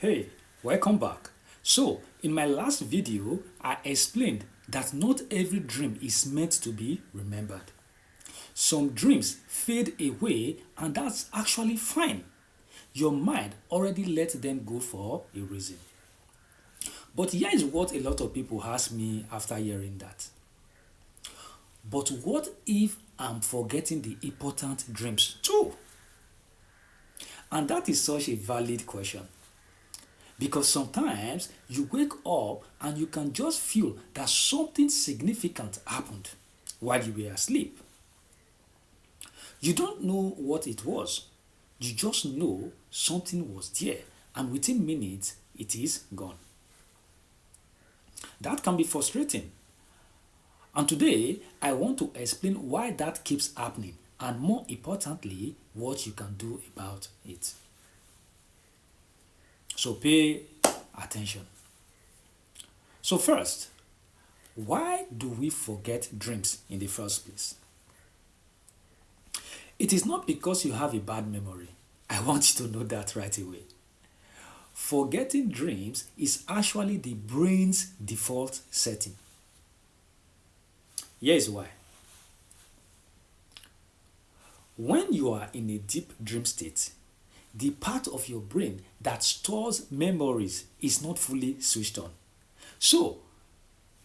Hey, welcome back. So, in my last video, I explained that not every dream is meant to be remembered. Some dreams fade away, and that's actually fine. Your mind already let them go for a reason. But here is what a lot of people ask me after hearing that. But what if I'm forgetting the important dreams too? And that is such a valid question. Because sometimes you wake up and you can just feel that something significant happened while you were asleep. You don't know what it was, you just know something was there, and within minutes it is gone. That can be frustrating. And today I want to explain why that keeps happening and, more importantly, what you can do about it. So pay attention. So, first, why do we forget dreams in the first place? It is not because you have a bad memory. I want you to know that right away. Forgetting dreams is actually the brain's default setting. Here is why. When you are in a deep dream state, the part of your brain that stores memories is not fully switched on. So,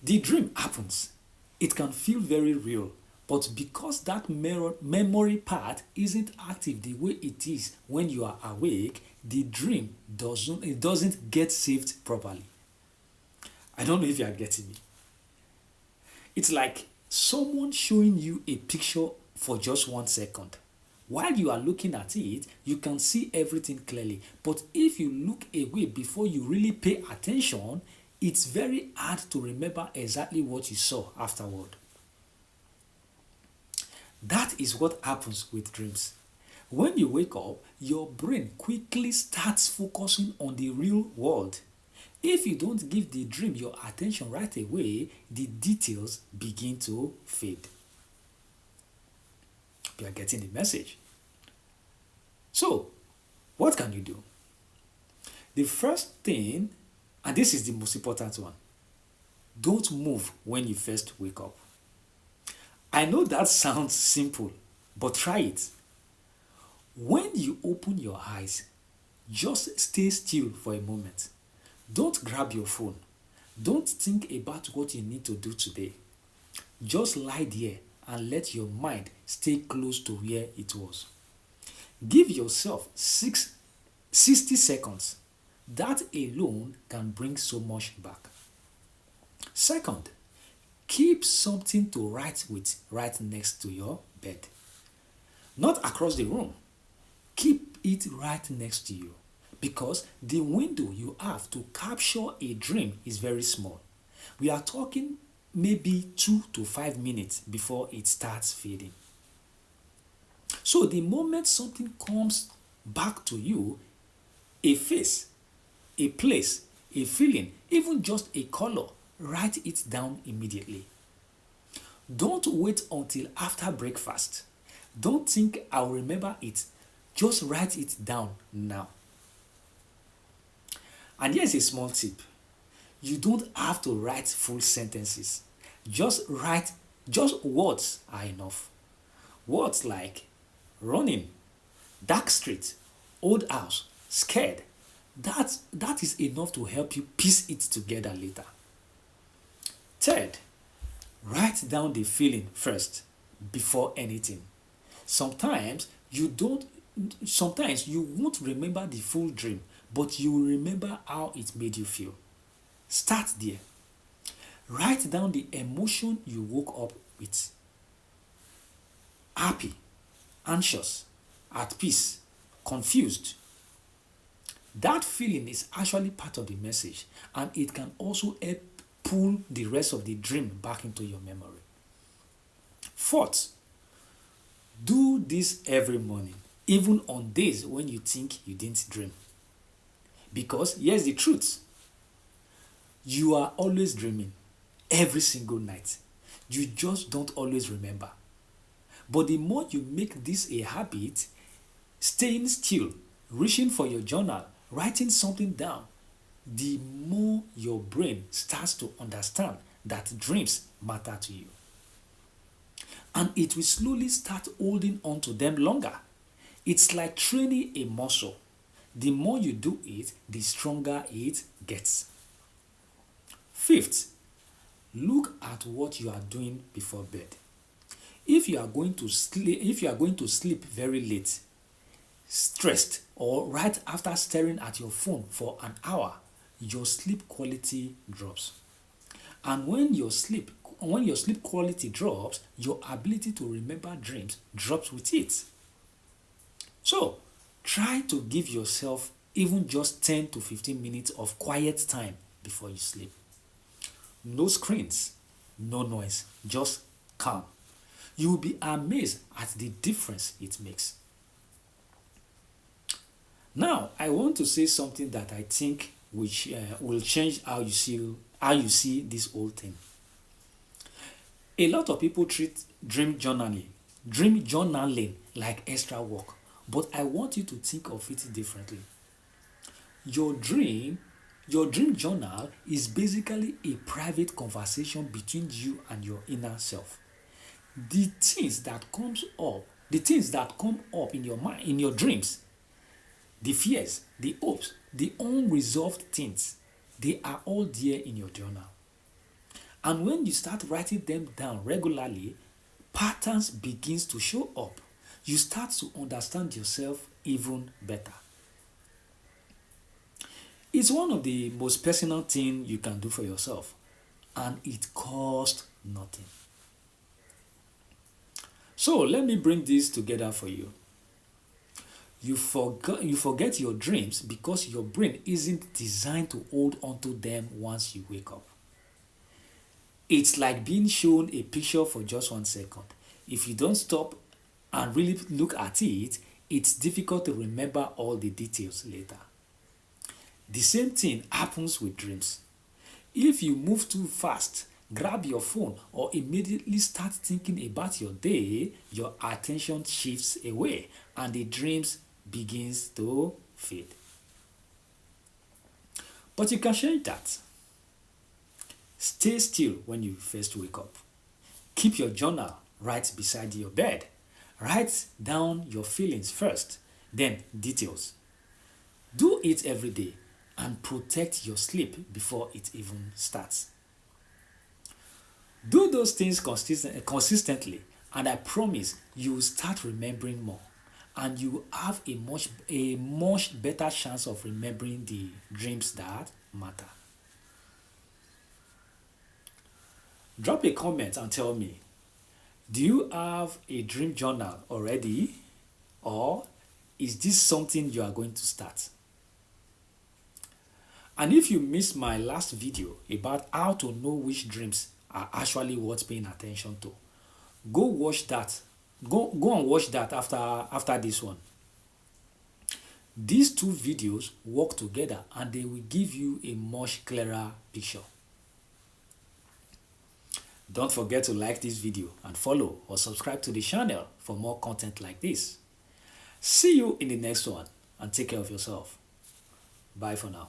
the dream happens. It can feel very real, but because that memory part isn't active the way it is when you are awake, the dream doesn't get saved properly. I don't know if you are getting me. It's like someone showing you a picture for just 1 second. While you are looking at it, you can see everything clearly. But if you look away before you really pay attention, it's very hard to remember exactly what you saw afterward. That is what happens with dreams. When you wake up, your brain quickly starts focusing on the real world. If you don't give the dream your attention right away, the details begin to fade. You are getting the message. So, what can you do? The first thing, and this is the most important one, don't move when you first wake up. I know that sounds simple, but try it. When you open your eyes, just stay still for a moment. Don't grab your phone. Don't think about what you need to do today. Just lie there and let your mind stay close to where it was. Give yourself 60 seconds. That alone can bring so much back. Second, keep something to write with right next to your bed. Not across the room. Keep it right next to you because the window you have to capture a dream is very small. We are talking maybe 2 to 5 minutes before it starts fading. So the moment something comes back to you, a face, a place, a feeling, even just a color, write it down immediately. Don't wait until after breakfast. Don't think I'll remember it. Just write it down now. And here's a small tip. You don't have to write full sentences. Just words are enough. Words like running, dark street, old house, scared. That is enough to help you piece it together later. Third, write down the feeling first before anything. Sometimes you don't sometimes you won't remember the full dream, but you will remember how it made you feel. Start there. Write down the emotion you woke up with. Happy, anxious, at peace, confused. That feeling is actually part of the message, and it can also help pull the rest of the dream back into your memory. Fourth, do this every morning, even on days when you think you didn't dream. Because here's the truth, you are always dreaming, every single night. You just don't always remember. But the more you make this a habit, staying still, reaching for your journal, writing something down, the more your brain starts to understand that dreams matter to you. And it will slowly start holding on to them longer. It's like training a muscle. The more you do it, the stronger it gets. Fifth, look at what you are doing before bed. If you are going to sleep very late, stressed, or right after staring at your phone for an hour, your sleep quality drops. And when your sleep quality drops, your ability to remember dreams drops with it. So, try to give yourself even just 10 to 15 minutes of quiet time before you sleep. No screens, no noise, just calm. You will be amazed at the difference it makes. Now, I want to say something that I think which will change how you see this whole thing. A lot of people treat dream journaling like extra work, but I want you to think of it differently. Your dream, your dream journal is basically a private conversation between you and your inner self. The things that the things that come up in your mind, in your dreams, the fears, the hopes, the unresolved things, they are all there in your journal. And when you start writing them down regularly, patterns begins to show up. You start to understand yourself even better. It's one of the most personal things you can do for yourself, and it costs nothing. So let me bring this together for you. You forget your dreams because your brain isn't designed to hold onto them once you wake up. It's like being shown a picture for just 1 second. If you don't stop and really look at it, it's difficult to remember all the details later. The same thing happens with dreams. If you move too fast, grab your phone, or immediately start thinking about your day, your attention shifts away and the dreams begins to fade. But you can change that. Stay still when you first wake up. Keep your journal right beside your bed. Write down your feelings first, then details. Do it every day and protect your sleep before it even starts. Do those things consistently, and I promise you will start remembering more, and you will have a much better chance of remembering the dreams that matter. Drop a comment and tell me, do you have a dream journal already, or is this something you are going to start? And if you missed my last video about how to know which dreams are actually worth paying attention to, go watch that. Go and watch that after this one. These two videos work together and they will give you a much clearer picture. Don't forget to like this video and follow or subscribe to the channel for more content like this. See you in the next one and take care of yourself. Bye for now.